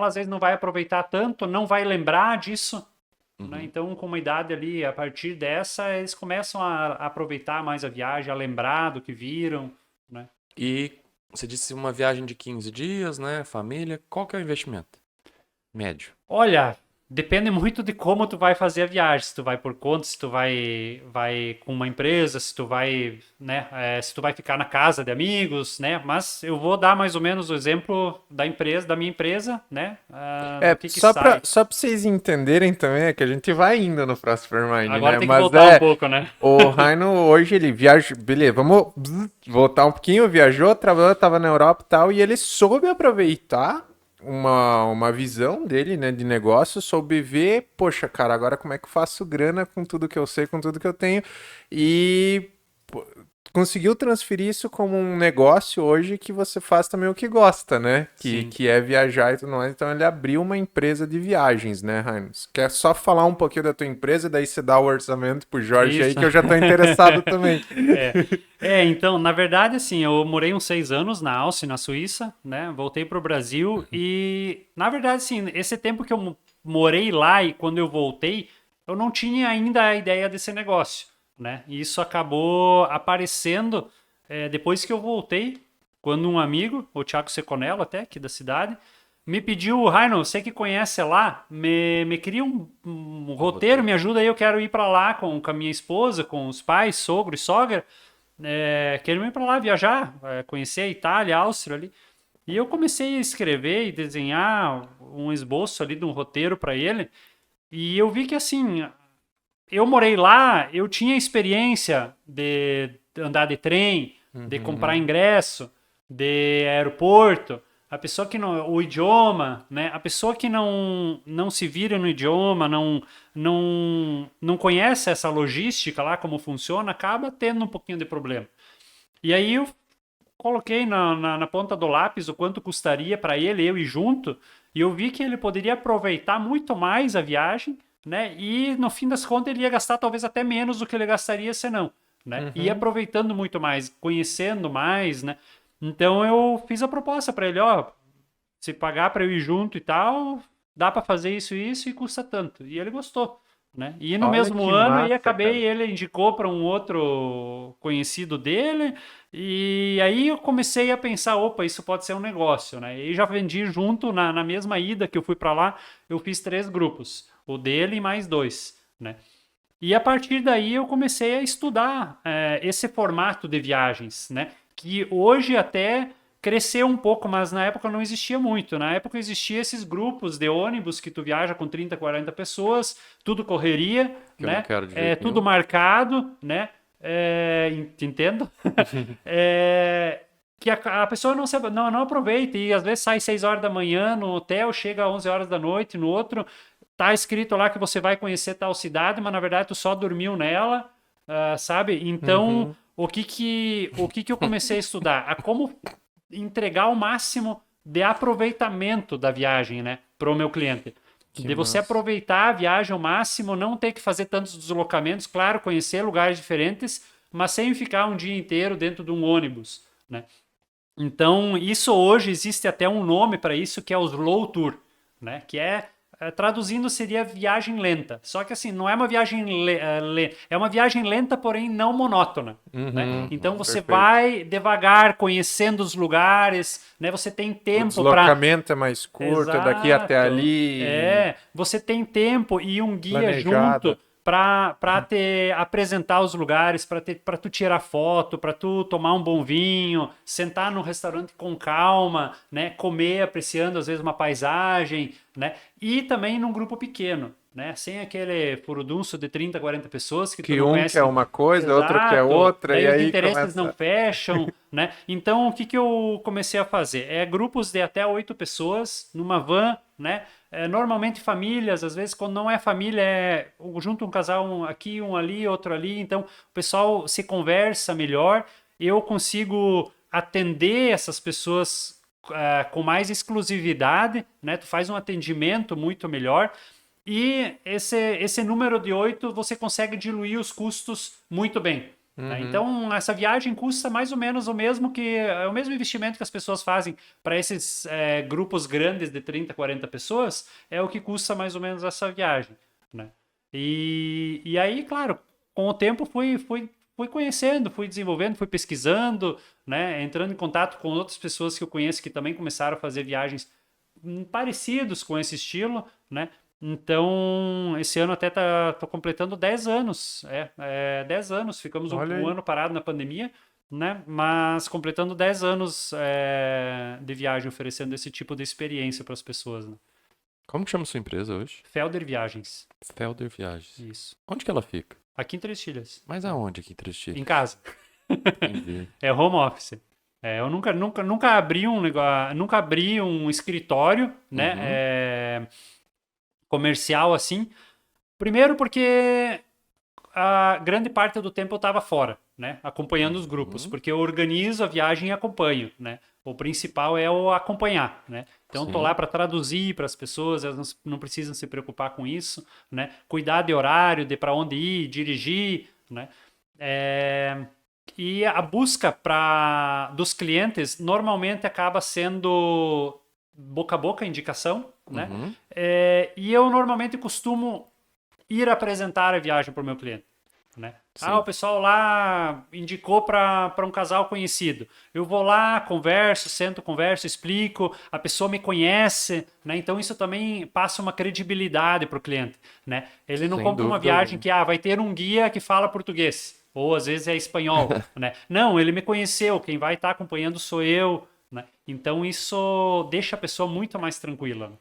ela às vezes não vai aproveitar tanto, não vai lembrar disso, né? Uhum. Então, com uma idade ali, a partir dessa, eles começam a aproveitar mais a viagem, a lembrar do que viram, né? E você disse uma viagem de 15 dias, né? Família. Qual que é o investimento? Médio. Olha, depende muito de como tu vai fazer a viagem, se tu vai por conta, se tu vai com uma empresa, se tu vai, né, se tu vai ficar na casa de amigos, né? Mas eu vou dar mais ou menos o exemplo da empresa, da minha empresa, né? Do que sai. Só pra vocês entenderem também, é que a gente vai indo no Prosper Mind, Agora né? tem que Mas voltar um pouco, né? o Raino hoje ele viaja, beleza, vamos voltar um pouquinho, viajou, trabalhou, tava na Europa e tal, e ele soube aproveitar uma visão dele, né, de negócio, soube ver, poxa, cara, agora como é que eu faço grana com tudo que eu sei, com tudo que eu tenho, e conseguiu transferir isso como um negócio hoje que você faz também o que gosta, né? Sim. Que é viajar e tudo mais. Então ele abriu uma empresa de viagens, né, Heinz? Quer só falar um pouquinho da tua empresa, daí você dá o orçamento pro Jorge aí, Isso. que eu já tô interessado também. Então, na verdade, assim, eu morei uns 6 anos na Áustria, na Suíça, né? Voltei para o Brasil e, na verdade, assim, esse tempo que eu morei lá e quando eu voltei, eu não tinha ainda a ideia desse negócio, né? E isso acabou aparecendo depois que eu voltei, quando um amigo, o Thiago Seconello até, aqui da cidade, me pediu, Raino, você que conhece lá, me cria um roteiro, me ajuda aí, eu quero ir para lá com a minha esposa, com os pais, sogro e sogra, quero ir para lá viajar, conhecer a Itália, a Áustria ali. E eu comecei a escrever e desenhar um esboço ali de um roteiro para ele. E eu vi que assim, eu morei lá, eu tinha experiência de andar de trem, de comprar Uhum. ingresso, de aeroporto. A pessoa que não, o idioma, né? A pessoa que não se vira no idioma, não conhece essa logística lá como funciona, acaba tendo um pouquinho de problema. E aí eu coloquei na ponta do lápis o quanto custaria para ele, eu ir junto, e eu vi que ele poderia aproveitar muito mais a viagem, né? E no fim das contas ele ia gastar talvez até menos do que ele gastaria se não, né? E Uhum. aproveitando muito mais, conhecendo mais, né? Então eu fiz a proposta para ele, ó, se pagar para eu ir junto e tal, dá para fazer isso e isso e custa tanto. E ele gostou, né? E no Olha mesmo que ano aí massa, acabei, cara. ele indicou para um outro conhecido dele, e aí eu comecei a pensar, opa, isso pode ser um negócio, né? E já vendi junto na mesma ida que eu fui para lá, eu fiz 3 grupos, o dele e mais 2, né? E a partir daí eu comecei a estudar esse formato de viagens, né? Que hoje até cresceu um pouco, mas na época não existia muito. Na época existia esses grupos de ônibus que tu viaja com 30, 40 pessoas, tudo correria, Que eu não né? quero de jeito Tudo nenhum. marcado, né? Entendo? É, que a pessoa não aproveita e às vezes sai 6 horas da manhã no hotel, chega às 11 horas da noite no outro, tá escrito lá que você vai conhecer tal cidade, mas na verdade tu só dormiu nela, sabe? Então, Uhum. o que que eu comecei a estudar? A como entregar o máximo de aproveitamento da viagem, né, para o meu cliente. Que De você massa. aproveitar a viagem ao máximo, não ter que fazer tantos deslocamentos, claro, conhecer lugares diferentes, mas sem ficar um dia inteiro dentro de um ônibus, né? Então, isso hoje existe até um nome para isso que é o slow tour, né? Que traduzindo seria viagem lenta. Só que assim, não é uma viagem é uma viagem lenta, porém não monótona, né? Uhum. Então você Perfeito. vai devagar conhecendo os lugares, né? Você tem O tempo para deslocamento é mais curto, é daqui até Exato. ali, Você tem tempo e um guia junto planejado. para te apresentar os lugares, para tu tirar foto, para tu tomar um bom vinho, sentar num restaurante com calma, né, comer apreciando às vezes uma paisagem, né? E também num grupo pequeno, né? Sem aquele furudunço de 30, 40 pessoas que tu Que não um quer conhece. uma coisa, outro quer Exato. outra, Daí e os aí interesses não começa. fecham, né? Então, o que que eu comecei a fazer? Grupos de até 8 pessoas numa van, né? Normalmente famílias, às vezes quando não é família, junto um casal, um aqui, um ali, outro ali. Então, o pessoal se conversa melhor. Eu consigo atender essas pessoas com mais exclusividade, né? Tu faz um atendimento muito melhor. E esse número de 8 você consegue diluir os custos muito bem, né? Uhum. Então, essa viagem custa mais ou menos o mesmo é o mesmo investimento que as pessoas fazem para esses grupos grandes de 30, 40 pessoas, é o que custa mais ou menos essa viagem, né? E aí, claro, com o tempo fui conhecendo, fui desenvolvendo, fui pesquisando, né? Entrando em contato com outras pessoas que eu conheço que também começaram a fazer viagens parecidos com esse estilo, né? Então, esse ano até tô completando 10 anos. 10 anos. Ficamos Olha um aí. ano parado na pandemia, né? Mas completando 10 anos de viagem, oferecendo esse tipo de experiência para as pessoas, né? Como que chama sua empresa hoje? Felder Viagens. Felder Viagens. Isso. Onde que ela fica? Aqui em Três Tilhas. Mas aonde aqui em Três Tiras? Em casa. Entendi. É home office. Eu nunca abri um negócio, nunca abri um escritório, né? Uhum. Comercial assim. Primeiro porque a grande parte do tempo eu estava fora, né? Acompanhando os grupos, Uhum. porque eu organizo a viagem e acompanho, né? O principal é o acompanhar, né? Então, eu tô Sim. lá para traduzir para as pessoas, elas não precisam se preocupar com isso, né? Cuidar de horário, de para onde ir, dirigir, né? E a busca dos clientes normalmente acaba sendo boca a boca, indicação, né? Uhum. E eu normalmente costumo ir apresentar a viagem para o meu cliente, né? Sim. O pessoal lá indicou para um casal conhecido. Eu vou lá, converso, sento, converso, explico. A pessoa me conhece, né? Então isso também passa uma credibilidade para o cliente, né? Ele não Sem compra uma dúvida viagem alguma. que vai ter um guia que fala português ou às vezes é espanhol, né? Não, ele me conheceu. Quem vai estar acompanhando sou eu, né? Então isso deixa a pessoa muito mais tranquila.